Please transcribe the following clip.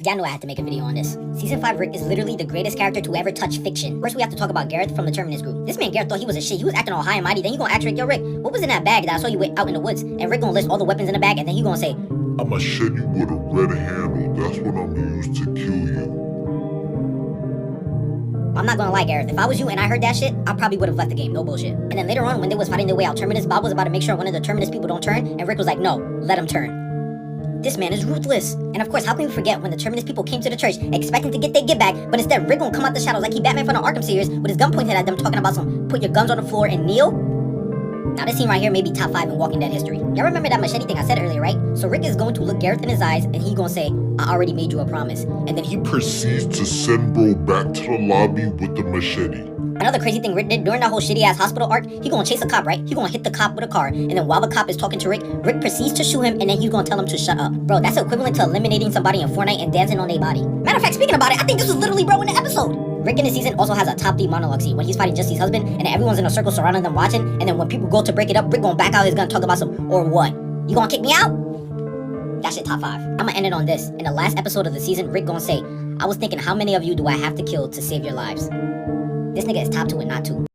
Y'all know I had to make a video on this. Season 5 Rick is literally the greatest character to ever touch fiction. First we have to talk about Gareth from the Terminus group. This man Gareth thought he was a shit. He was acting all high and mighty. Then he gonna ask Rick, yo Rick, what was in that bag that I saw you with out in the woods? And Rick gonna list all the weapons in the bag and then he gonna say, "A machete with a red handle, that's what I'm used to kill you." I'm not gonna lie, Gareth, if I was you and I heard that shit, I probably would have left the game, no bullshit. And then later on when they was fighting their way out Terminus, Bob was about to make sure one of the Terminus people don't turn, and Rick was like, no, let him turn. This man is ruthless. And of course, how can we forget when the Terminus people came to the church expecting to get their get back, but instead Rick gonna come out the shadows like he Batman from the Arkham series with his gun pointed at them talking about some put your guns on the floor and kneel? Now this scene right here may be top 5 in Walking Dead history. Y'all remember that machete thing I said earlier, right? So Rick is going to look Gareth in his eyes and he gonna say, I already made you a promise. And then he proceeds to send bro back to the lobby with the machete. Another crazy thing Rick did during that whole shitty ass hospital arc, he gonna chase a cop, right? He gonna hit the cop with a car, and then while the cop is talking to Rick, Rick proceeds to shoot him, and then he's gonna tell him to shut up. Bro, that's equivalent to eliminating somebody in Fortnite and dancing on their body. Matter of fact, speaking about it, I think this was literally bro in the episode. Rick in the season also has a top 3 monologue scene when he's fighting Jesse's husband, and everyone's in a circle surrounding them watching, and then when people go to break it up, Rick gonna back out his gun, talk about some, or what? You gonna kick me out? That shit top 5. I'ma end it on this. In the last episode of the season, Rick gonna say, I was thinking how many of you do I have to kill to save your lives? This nigga is top 2 and not 2.